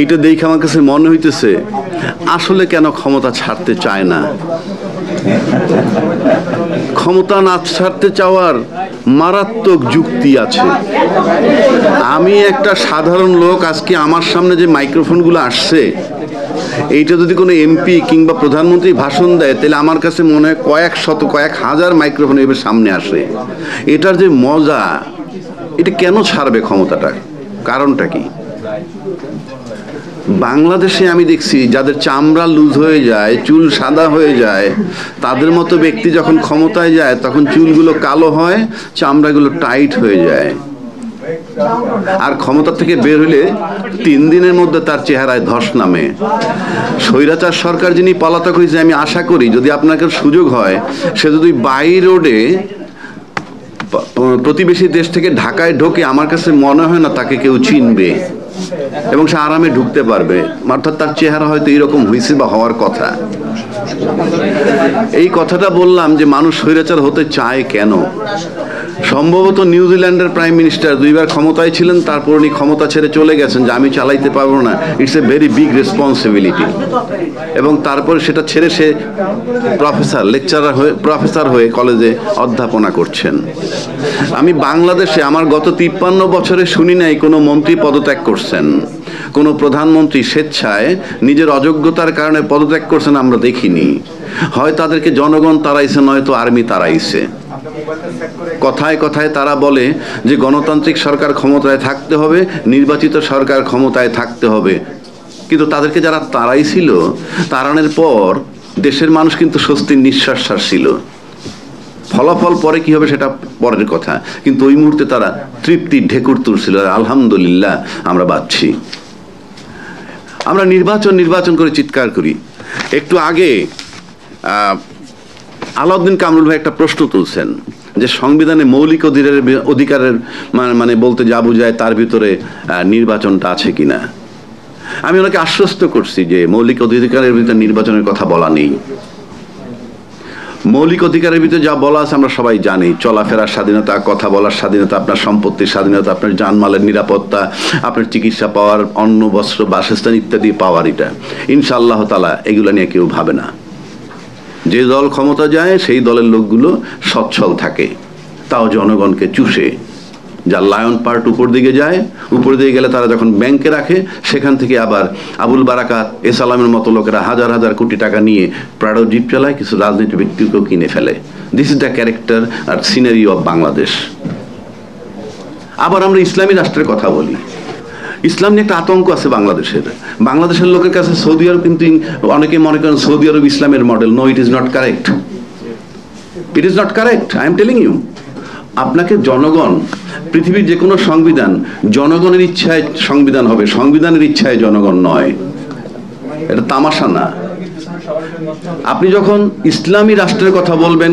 এইটা দেখে আমার কাছে মনে হইতেছে আসলে কেন ক্ষমতা ছাড়তে চায় না। ক্ষমতা না ছাড়তে চাওয়ার মারাত্মক যুক্তি আছে। আমি একটা সাধারণ লোক, আজকে আমার সামনে যে মাইক্রোফোনগুলো আসছে, এইটা যদি কোনো এমপি কিংবা প্রধানমন্ত্রী ভাষণ দেয় তাহলে আমার কাছে মনে হয় কয়েক শত কয়েক হাজার মাইক্রোফোন এবার সামনে আসে। এটার যে মজা, এটা কেন ছাড়বে ক্ষমতাটা, কারণটা কি? বাংলাদেশে আমি দেখছি যাদের চামড়া লুজ হয়ে যায়, চুল সাদা হয়ে যায়, তাদের মতো ব্যক্তি যখন ক্ষমতায় যায় তখন চুলগুলো কালো হয়, চামড়াগুলো টাইট হয়ে যায়, আর ক্ষমতা থেকে বের হলে 3 দিনের মধ্যে তার চেহারায় ধস নামে। স্বৈরাচার সরকার যিনি পলাতক হয়েছে, আমি আশা করি যদি আপনাকে সুযোগ হয়, সে যদি বাই রোডে প্রতিবেশী দেশ থেকে ঢাকায় ঢোকে, আমার কাছে মনে হয় না তাকে কেউ চিনবে এবং সে আরামে ঢুকতে পারবে। অর্থাৎ তার চেহারা হয়তো এরকম হয়েছে বা হওয়ার কথা। এই কথাটা বললাম যে মানুষ স্বৈরাচার হতে চায় কেন। সম্ভবত নিউজিল্যান্ডের প্রাইম মিনিস্টার 2 বার ক্ষমতায় ছিলেন, তারপর উনি ক্ষমতা ছেড়ে চলে গেছেন যে আমি চালাইতে পারবো না, it's a very big responsibility, এবং তারপরে সেটা ছেড়ে সে প্রফেসর হয়ে কলেজে অধ্যাপনা করছেন। আমি বাংলাদেশে আমার গত 53 বছরে শুনি নাই কোনো মন্ত্রী পদত্যাগ করছেন, কোনো প্রধানমন্ত্রী স্বেচ্ছায় নিজের অযোগ্যতার কারণে পদত্যাগ করছেন আমরা দেখিনি। হয় তাদেরকে জনগণ তাড়াইছে, নয়তো আর্মি তাড়াইছে। কথায় কথায় তারা বলে যে গণতান্ত্রিক সরকার ক্ষমতায় থাকতে হবে, নির্বাচিত সরকার ক্ষমতায় থাকতে হবে, কিন্তু তাদেরকে যারা তাড়াইছিল, তাড়ানোর পর দেশের মানুষ কিন্তু স্বস্তির নিঃশ্বাস ছাড়ছিল। ফলাফল পরে কি হবে সেটা পরের কথা, কিন্তু ওই মুহূর্তে তারা তৃপ্তির ঢেকুর তুলছিল, আলহামদুলিল্লাহ আমরা বাঁচছি। আমরা নির্বাচন করে চিৎকার করি। একটু আগে আলাউদ্দিন কামরুল ভাই একটা প্রশ্ন তুলছেন যে সংবিধানে মৌলিক অধিকারের মানে বলতে যা বোঝায় তার ভিতরে নির্বাচনটা আছে কিনা। আমি ওনাকে আশ্বস্ত করছি যে মৌলিক অধিকারের ভিতরে নির্বাচনের কথা বলা নেই। মৌলিক অধিকারের ভিতরে যা বলা আছে আমরা সবাই জানি, চলাফেরার স্বাধীনতা, কথা বলার স্বাধীনতা, আপনার সম্পত্তির স্বাধীনতা, আপনার জানমালের নিরাপত্তা, আপনার চিকিৎসা পাওয়ার, অন্ন বস্ত্র বাসস্থান ইত্যাদি পাওয়ার। এটা ইনশাআল্লাহ তাআলা এগুলো নিয়ে কেউ ভাবে না। যে দল ক্ষমতা যায় সেই দলের লোকগুলো সচ্ছল থাকে, তাও জনগণকে চুষে। যার লায়ন পার্ট উপর দিকে যায়, উপর দিকে গেলে তারা যখন ব্যাংকে রাখে, সেখান থেকে আবার আবুল বারাকাত, এসালামের মতো লোকেরা হাজার হাজার কোটি টাকা নিয়ে প্রাডো জিপ চালায়, কিছু রাজনীতি ব্যক্তিকেও কিনে ফেলে। দিস ইজ দ্য ক্যারেক্টার আর সিনারি অফ বাংলাদেশ। আবার আমরা ইসলামী রাষ্ট্রের কথা বলি, ইসলাম নিয়ে একটা আতঙ্ক আছে বাংলাদেশের লোকের কাছে। সৌদি আরব কিন্তু অনেকে মনে করেন সৌদি আরব ইসলামের model. No, it is not correct, it is not correct, I am telling you. আপনাকে জনগণ, পৃথিবীর যে কোনো সংবিধান জনগণের ইচ্ছায় সংবিধান হবে, সংবিধানের ইচ্ছায় জনগণ নয়। এটা তামাশা না। আপনি যখন ইসলামী রাষ্ট্রের কথা বলবেন